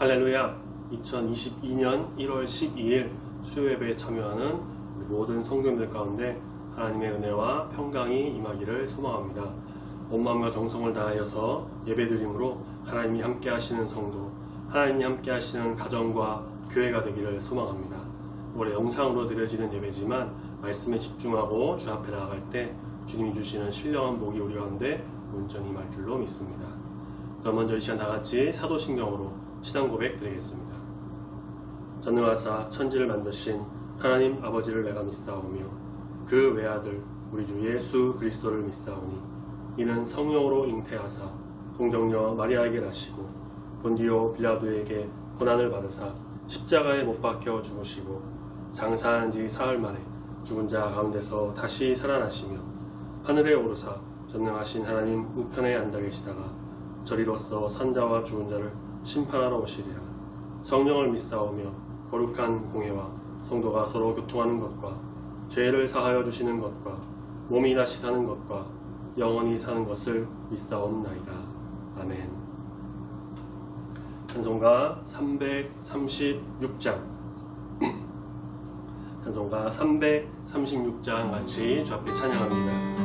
할렐루야. 2022년 1월 12일 수요예배에 참여하는 우리 모든 성도님들 가운데 하나님의 은혜와 평강이 임하기를 소망합니다. 온 마음과 정성을 다하여서 예배드림으로 하나님이 함께 하시는 성도, 하나님이 함께 하시는 가정과 교회가 되기를 소망합니다. 올해 영상으로 드려지는 예배지만 말씀에 집중하고 주 앞에 나아갈 때 주님이 주시는 신령한 복이 우리 가운데 온전히 임할 줄로 믿습니다. 그럼 먼저 이 시간 다같이 사도신경으로 신앙 고백 드리겠습니다. 전능하사 천지를 만드신 하나님 아버지를 내가 믿사오며 그 외아들 우리 주 예수 그리스도를 믿사오니 이는 성령으로 잉태하사 동정녀 마리아에게 나시고 본디오 빌라도에게 고난을 받으사 십자가에 못 박혀 죽으시고 장사한 지 사흘 만에 죽은 자 가운데서 다시 살아나시며 하늘에 오르사 전능하신 하나님 우편에 앉아 계시다가 저리로서 산자와 죽은 자를 심판하러 오시리라. 성령을 믿사오며 거룩한 공회와 성도가 서로 교통하는 것과 죄를 사하여 주시는 것과 몸이 다시 사는 것과 영원히 사는 것을 믿사옵나이다. 아멘. 찬송가 336장 찬송가 336장 같이 주 앞에 찬양합니다.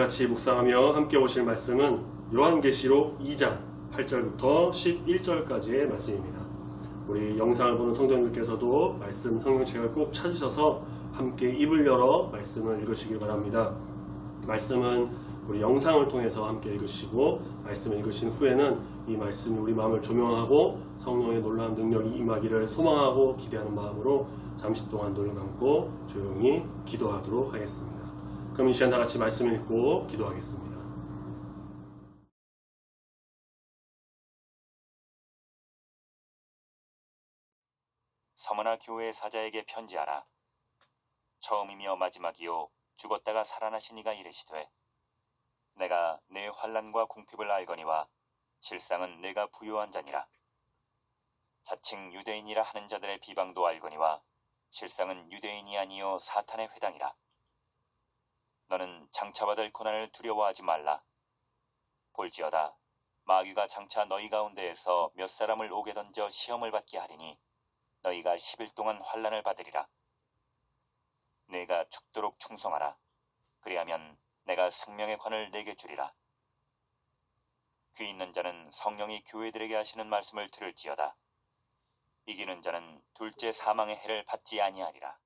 오늘같이 묵상하며 함께 오실 말씀은 요한계시록 2장 8절부터 11절까지의 말씀입니다. 우리 영상을 보는 성도님들께서도 말씀 성경책을 꼭 찾으셔서 함께 입을 열어 말씀을 읽으시길 바랍니다. 말씀은 우리 영상을 통해서 함께 읽으시고 말씀을 읽으신 후에는 이 말씀이 우리 마음을 조명하고 성령의 놀라운 능력이 임하기를 소망하고 기대하는 마음으로 잠시 동안 눈을 감고 조용히 기도하도록 하겠습니다. 그럼 이 시간 다 같이 말씀 읽고 기도하겠습니다. 서머나 교회 사자에게 편지하라. 처음이며 마지막이요 죽었다가 살아나신 이가 이르시되 내가 내 환난과 궁핍을 알거니와 실상은 내가 부요한 자니라. 자칭 유대인이라 하는 자들의 비방도 알거니와 실상은 유대인이 아니요 사탄의 회당이라. 너는 장차받을 고난을 두려워하지 말라. 볼지어다 마귀가 장차 너희 가운데에서 몇 사람을 옥에 던져 시험을 받게 하리니 너희가 10일 동안 환난을 받으리라. 내가 죽도록 충성하라. 그리하면 내가 생명의 관을 내게 주리라. 귀 있는 자는 성령이 교회들에게 하시는 말씀을 들을지어다. 이기는 자는 둘째 사망의 해를 받지 아니하리라.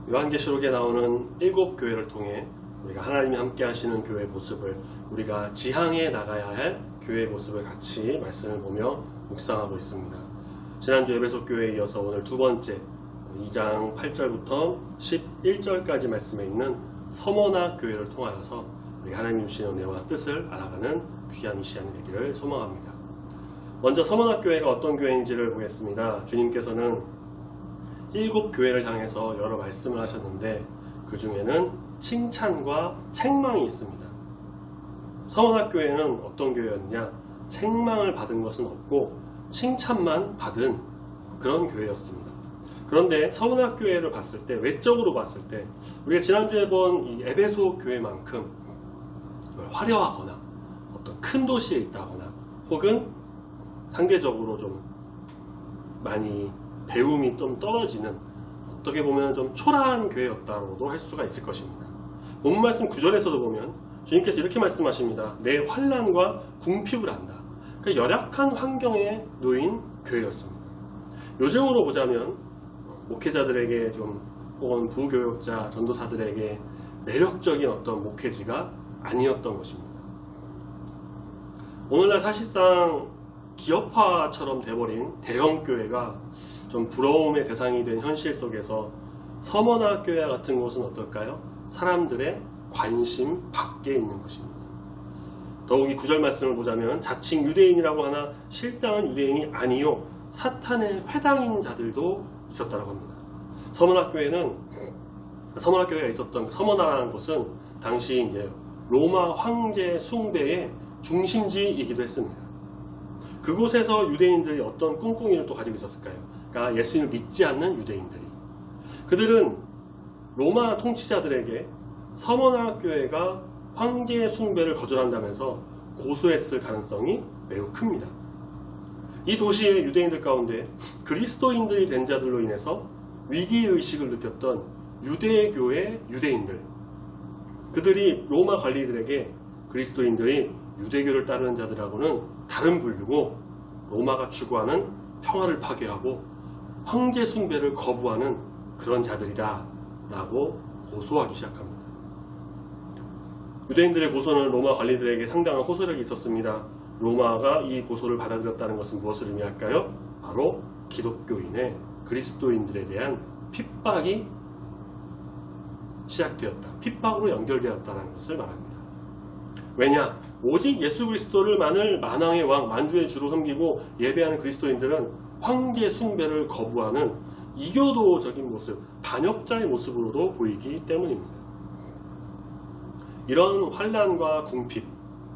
요한계시록에 나오는 7교회를 통해 우리가 하나님이 함께 하시는 교회의 모습을, 우리가 지향해 나가야 할 교회의 모습을 같이 말씀을 보며 묵상하고 있습니다. 지난주 에베소 교회에 이어서 오늘 두 번째 2장 8절부터 11절까지 말씀에 있는 서머나 교회를 통하여서 우리가 하나님 주신 은혜와 뜻을 알아가는 귀한 이 시간이 되기를 소망합니다. 먼저 서머나 교회가 어떤 교회인지를 보겠습니다. 주님께서는 7교회를 향해서 여러 말씀을 하셨는데 그 중에는 칭찬과 책망이 있습니다. 서머나 교회는 어떤 교회였냐? 책망을 받은 것은 없고 칭찬만 받은 그런 교회였습니다. 그런데 서머나 교회를 봤을 때, 외적으로 봤을 때 우리가 지난주에 본 이 에베소 교회만큼 화려하거나 어떤 큰 도시에 있다거나 혹은 상대적으로 좀 많이 배움이 좀 떨어지는, 어떻게 보면 좀 초라한 교회였다고도 할 수가 있을 것입니다. 본문 말씀 9절에서도 보면 주님께서 이렇게 말씀하십니다. 내 환난과 궁핍을 안다. 그러니까 열악한 환경에 놓인 교회였습니다. 요즘으로 보자면 목회자들에게 좀, 혹은 부교역자, 전도사들에게 매력적인 어떤 목회지가 아니었던 것입니다. 오늘날 사실상 기업화처럼 돼버린 대형교회가 좀 부러움의 대상이 된 현실 속에서 서머나 교회 같은 곳은 어떨까요? 사람들의 관심 밖에 있는 것입니다. 더욱이 9절 말씀을 보자면 자칭 유대인이라고 하나 실상은 유대인이 아니요 사탄의 회당인 자들도 있었다고 합니다. 서머나 교회가 있었던 서머나라는 곳은 당시 이제 로마 황제 숭배의 중심지이기도 했습니다. 그곳에서 유대인들이 어떤 꿍꿍이를 또 가지고 있었을까요? 그러니까 예수님을 믿지 않는 유대인들이. 그들은 로마 통치자들에게 서머나 교회가 황제의 숭배를 거절한다면서 고소했을 가능성이 매우 큽니다. 이 도시의 유대인들 가운데 그리스도인들이 된 자들로 인해서 위기의식을 느꼈던 유대교의 유대인들, 그들이 로마 관리들에게 그리스도인들이 유대교를 따르는 자들하고는 다른 분류고 로마가 추구하는 평화를 파괴하고 황제 숭배를 거부하는 그런 자들이다 라고 고소하기 시작합니다. 유대인들의 고소는 로마 관리들에게 상당한 호소력이 있었습니다. 로마가 이 고소를 받아들였다는 것은 무엇을 의미할까요? 바로 기독교인의, 그리스도인들에 대한 핍박이 시작되었다, 핍박으로 연결되었다는 것을 말합니다. 왜냐? 오직 예수 그리스도를 만왕의 왕, 만주의 주로 섬기고 예배하는 그리스도인들은 황제 숭배를 거부하는 이교도적인 모습, 반역자의 모습으로도 보이기 때문입니다. 이런 환난과 궁핍,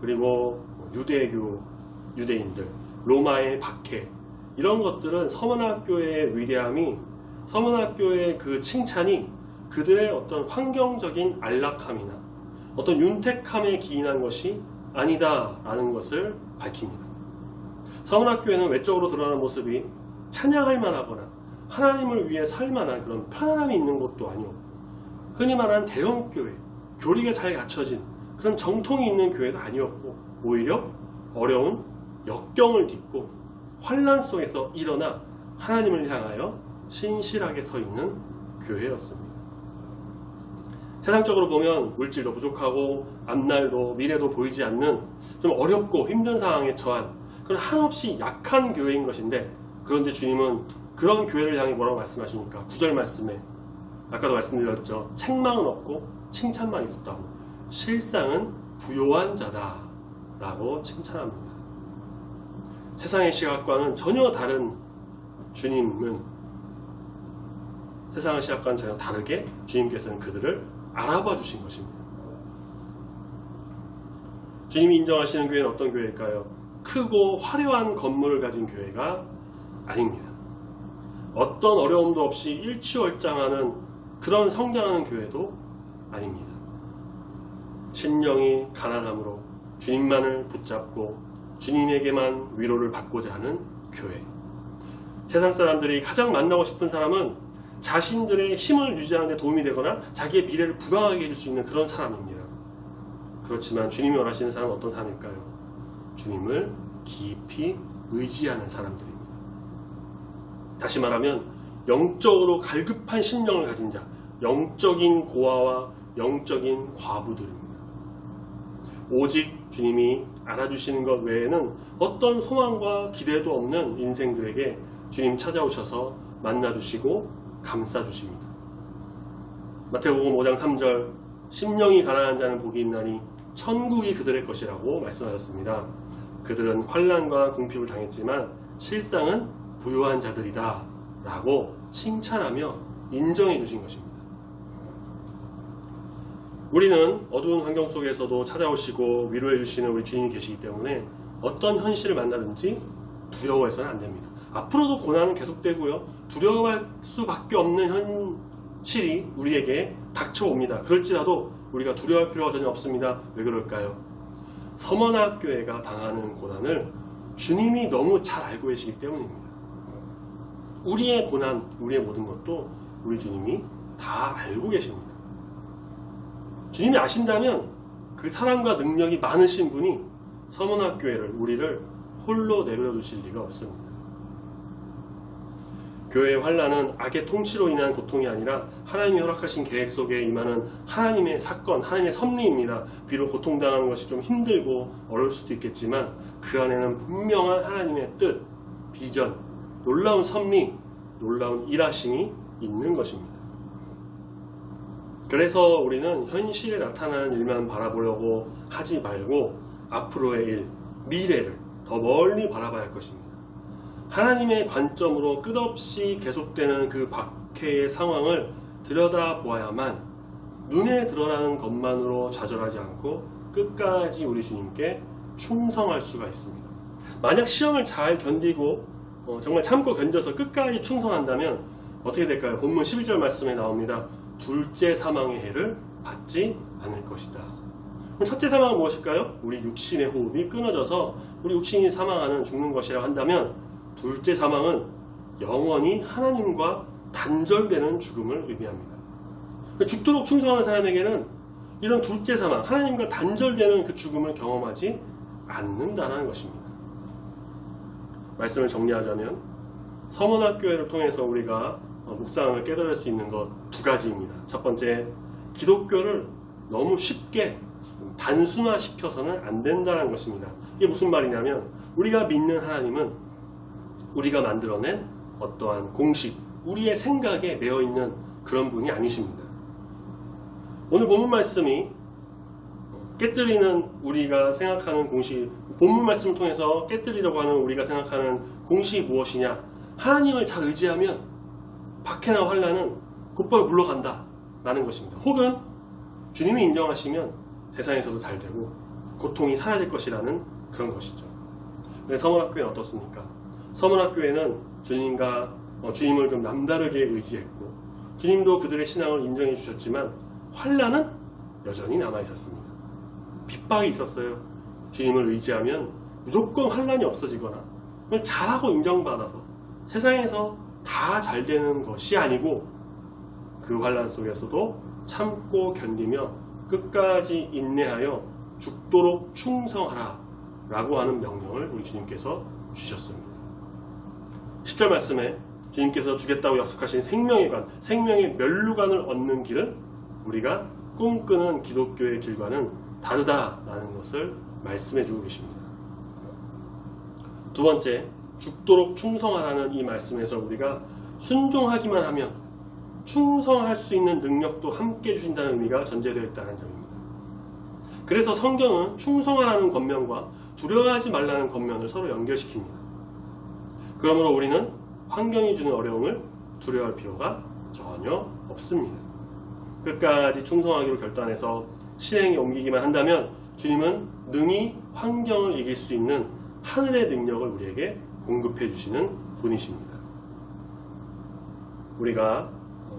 그리고 유대교, 유대인들, 로마의 박해, 이런 것들은 서머나교회의 위대함이, 서머나교회의 그 칭찬이 그들의 어떤 환경적인 안락함이나 어떤 윤택함에 기인한 것이 아니다라는 것을 밝힙니다. 서머나교회는 외적으로 드러나는 모습이 찬양할 만하거나 하나님을 위해 살 만한 그런 편안함이 있는 것도 아니고, 흔히 말하는 대형교회, 교리가 잘 갖춰진 그런 정통이 있는 교회도 아니었고, 오히려 어려운 역경을 딛고 환난 속에서 일어나 하나님을 향하여 신실하게 서 있는 교회였습니다. 세상적으로 보면 물질도 부족하고 앞날도 미래도 보이지 않는 좀 어렵고 힘든 상황에 처한 그런 한없이 약한 교회인 것인데, 그런데 주님은 그런 교회를 향해 뭐라고 말씀하십니까? 9절 말씀에 아까도 말씀드렸죠. 책망은 없고 칭찬만 있었다고. 실상은 부요한 자다 라고 칭찬합니다. 세상의 시각과는 전혀 다른 주님은, 세상의 시각과는 전혀 다르게 주님께서는 그들을 알아봐 주신 것입니다. 주님이 인정하시는 교회는 어떤 교회일까요? 크고 화려한 건물을 가진 교회가 아닙니다. 어떤 어려움도 없이 일취월장하는 그런 성장하는 교회도 아닙니다. 심령이 가난함으로 주님만을 붙잡고 주님에게만 위로를 받고자 하는 교회. 세상 사람들이 가장 만나고 싶은 사람은 자신들의 힘을 유지하는 데 도움이 되거나 자기의 미래를 부강하게 해줄 수 있는 그런 사람입니다. 그렇지만 주님이 원하시는 사람은 어떤 사람일까요? 주님을 깊이 의지하는 사람들입니다. 다시 말하면 영적으로 갈급한 심령을 가진 자, 영적인 고아와 영적인 과부들입니다. 오직 주님이 알아주시는 것 외에는 어떤 소망과 기대도 없는 인생들에게 주님 찾아오셔서 만나주시고 감싸주십니다. 마태복음 5장 3절, 심령이 가난한 자는 복이 있나니 천국이 그들의 것이라고 말씀하셨습니다. 그들은 환난과 궁핍을 당했지만 실상은 부요한 자들이다 라고 칭찬하며 인정해 주신 것입니다. 우리는 어두운 환경 속에서도 찾아오시고 위로해 주시는 우리 주님이 계시기 때문에 어떤 현실을 만나든지 두려워해서는 안 됩니다. 앞으로도 고난은 계속되고요. 두려워할 수밖에 없는 현실이 우리에게 닥쳐옵니다. 그럴지라도 우리가 두려워할 필요가 전혀 없습니다. 왜 그럴까요? 서머나교회가 당하는 고난을 주님이 너무 잘 알고 계시기 때문입니다. 우리의 고난, 우리의 모든 것도 우리 주님이 다 알고 계십니다. 주님이 아신다면 그 사랑과 능력이 많으신 분이 서머나교회를, 우리를 홀로 내버려두실 리가 없습니다. 교회의 환난은 악의 통치로 인한 고통이 아니라 하나님이 허락하신 계획 속에 임하는 하나님의 사건, 하나님의 섭리입니다. 비록 고통당하는 것이 좀 힘들고 어려울 수도 있겠지만 그 안에는 분명한 하나님의 뜻, 비전, 놀라운 섭리, 놀라운 일하심이 있는 것입니다. 그래서 우리는 현실에 나타나는 일만 바라보려고 하지 말고 앞으로의 일, 미래를 더 멀리 바라봐야 할 것입니다. 하나님의 관점으로 끝없이 계속되는 그 박해의 상황을 들여다보아야만 눈에 드러나는 것만으로 좌절하지 않고 끝까지 우리 주님께 충성할 수가 있습니다. 만약 시험을 잘 견디고 정말 참고 견뎌서 끝까지 충성한다면 어떻게 될까요? 본문 11절 말씀에 나옵니다. 둘째 사망의 해를 받지 않을 것이다. 그럼 첫째 사망은 무엇일까요? 우리 육신의 호흡이 끊어져서 우리 육신이 사망하는, 죽는 것이라고 한다면 둘째 사망은 영원히 하나님과 단절되는 죽음을 의미합니다. 죽도록 충성하는 사람에게는 이런 둘째 사망, 하나님과 단절되는 그 죽음을 경험하지 않는다는 것입니다. 말씀을 정리하자면 서머나교회를 통해서 우리가 묵상을 깨달을 수 있는 것 두 가지입니다. 첫 번째, 기독교를 너무 쉽게 단순화시켜서는 안 된다는 것입니다. 이게 무슨 말이냐면 우리가 믿는 하나님은 우리가 만들어낸 어떠한 공식, 우리의 생각에 매여있는 그런 분이 아니십니다. 오늘 본문 말씀이 깨뜨리는 우리가 생각하는 공식, 본문 말씀을 통해서 깨뜨리려고 하는 우리가 생각하는 공식이 무엇이냐? 하나님을 잘 의지하면 박해나 환난은 곧바로 물러간다 라는 것입니다. 혹은 주님이 인정하시면 세상에서도 잘 되고 고통이 사라질 것이라는 그런 것이죠. 근데 서머나교회는 어떻습니까? 서머나교회는 주님을 좀 남다르게 의지했고 주님도 그들의 신앙을 인정해 주셨지만 환난은 여전히 남아 있었습니다. 핍박이 있었어요. 주님을 의지하면 무조건 환난이 없어지거나 잘하고 인정받아서 세상에서 다 잘 되는 것이 아니고 그 환난 속에서도 참고 견디며 끝까지 인내하여 죽도록 충성하라 라고 하는 명령을 우리 주님께서 주셨습니다. 10절 말씀에 주님께서 주겠다고 약속하신 생명의 관, 생명의 멸루관을 얻는 길은 우리가 꿈꾸는 기독교의 길과는 다르다라는 것을 말씀해 주고 계십니다. 두 번째, 죽도록 충성하라는 이 말씀에서 우리가 순종하기만 하면 충성할 수 있는 능력도 함께 주신다는 의미가 전제되어 있다는 점입니다. 그래서 성경은 충성하라는 권면과 두려워하지 말라는 권면을 서로 연결시킵니다. 그러므로 우리는 환경이 주는 어려움을 두려워할 필요가 전혀 없습니다. 끝까지 충성하기로 결단해서 실행에 옮기기만 한다면 주님은 능히 환경을 이길 수 있는 하늘의 능력을 우리에게 공급해 주시는 분이십니다. 우리가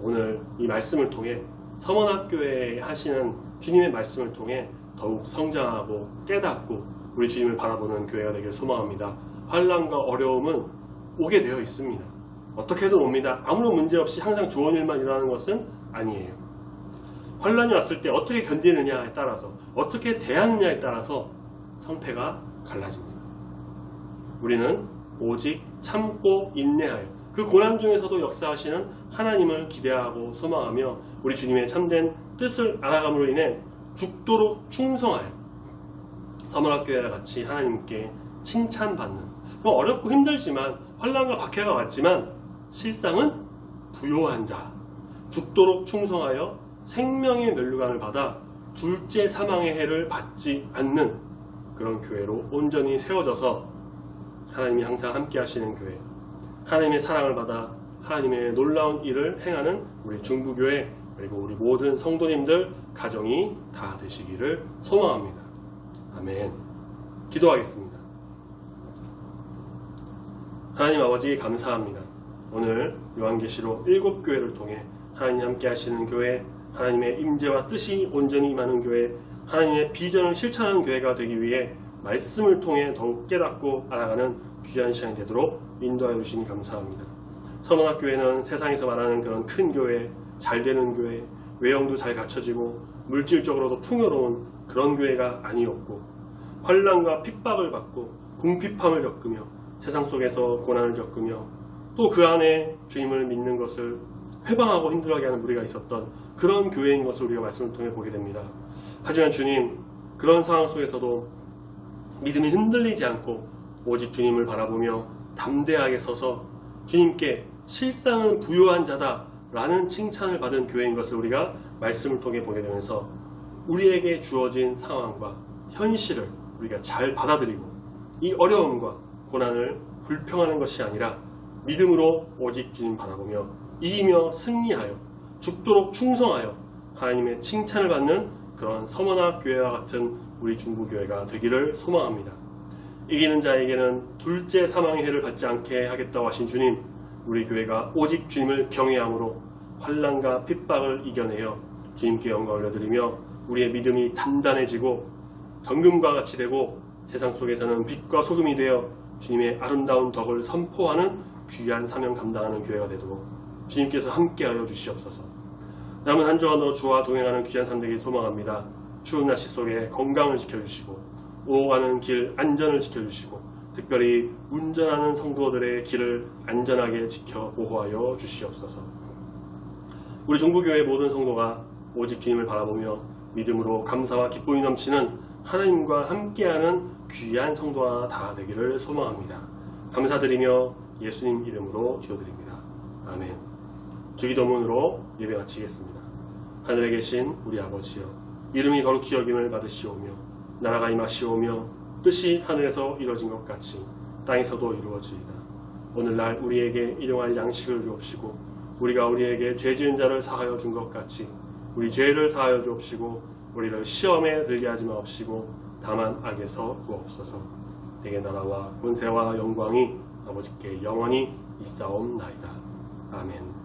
오늘 이 말씀을 통해 서원학교에 하시는 주님의 말씀을 통해 더욱 성장하고 깨닫고 우리 주님을 바라보는 교회가 되길 소망합니다. 환난과 어려움은 오게 되어 있습니다. 어떻게든 옵니다. 아무런 문제 없이 항상 좋은 일만 일어나는 것은 아니에요. 환난이 왔을 때 어떻게 견디느냐에 따라서, 어떻게 대하느냐에 따라서 성패가 갈라집니다. 우리는 오직 참고 인내하여 그 고난 중에서도 역사하시는 하나님을 기대하고 소망하며 우리 주님의 참된 뜻을 알아감으로 인해 죽도록 충성하여 서문학교회와 같이 하나님께 칭찬받는, 어렵고 힘들지만 환난과 박해가 왔지만 실상은 부요한 자, 죽도록 충성하여 생명의 면류관을 받아 둘째 사망의 해를 받지 않는 그런 교회로 온전히 세워져서 하나님이 항상 함께 하시는 교회, 하나님의 사랑을 받아 하나님의 놀라운 일을 행하는 우리 중부교회, 그리고 우리 모든 성도님들 가정이 다 되시기를 소망합니다. 아멘. 기도하겠습니다. 하나님 아버지 감사합니다. 오늘 요한계시록 7교회를 통해 하나님 함께 하시는 교회, 하나님의 임재와 뜻이 온전히 임하는 교회, 하나님의 비전을 실천하는 교회가 되기 위해 말씀을 통해 더욱 깨닫고 알아가는 귀한 시간이 되도록 인도하여 주시니 감사합니다. 서문학교회는 세상에서 말하는 그런 큰 교회, 잘되는 교회, 외형도 잘 갖춰지고 물질적으로도 풍요로운 그런 교회가 아니었고, 환난과 핍박을 받고 궁핍함을 겪으며 세상 속에서 고난을 겪으며 또 그 안에 주님을 믿는 것을 회방하고 힘들어하게 하는 무리가 있었던 그런 교회인 것을 우리가 말씀을 통해 보게 됩니다. 하지만 주님, 그런 상황 속에서도 믿음이 흔들리지 않고 오직 주님을 바라보며 담대하게 서서 주님께 실상은 부요한 자다 라는 칭찬을 받은 교회인 것을 우리가 말씀을 통해 보게 되면서 우리에게 주어진 상황과 현실을 우리가 잘 받아들이고 이 어려움과 고난을 불평하는 것이 아니라 믿음으로 오직 주님 바라보며 이기며 승리하여 죽도록 충성하여 하나님의 칭찬을 받는 그런 서머나 교회와 같은 우리 중부교회가 되기를 소망합니다. 이기는 자에게는 둘째 사망의 해를 받지 않게 하겠다고 하신 주님, 우리 교회가 오직 주님을 경외함으로 환난과 핍박을 이겨내어 주님께 영광을 올려드리며 우리의 믿음이 단단해지고 정금과 같이 되고 세상 속에서는 빛과 소금이 되어 주님의 아름다운 덕을 선포하는 귀한 사명 감당하는 교회가 되도록 주님께서 함께하여 주시옵소서. 남은 한 주간도 주와 동행하는 귀한 삶 되길 소망합니다. 추운 날씨 속에 건강을 지켜주시고 오고 가는 길 안전을 지켜주시고 특별히 운전하는 성도들의 길을 안전하게 지켜 보호하여 주시옵소서. 우리 중부교회 모든 성도가 오직 주님을 바라보며 믿음으로 감사와 기쁨이 넘치는 하나님과 함께하는 귀한 성도가 다 되기를 소망합니다. 감사드리며 예수님 이름으로 기도드립니다. 아멘. 주기도문으로 예배 마치겠습니다. 하늘에 계신 우리 아버지여, 이름이 거룩히 여김을 받으시오며 나라가 임하시오며 뜻이 하늘에서 이루어진 것 같이 땅에서도 이루어지이다. 오늘날 우리에게 일용할 양식을 주옵시고 우리가 우리에게 죄 지은 자를 사하여 준 것 같이 우리 죄를 사하여 주옵시고 우리를 시험에 들게 하지 마옵시고 다만 악에서 구하옵소서. 내게 나라와 권세와 영광이 아버지께 영원히 있사옵나이다. 아멘.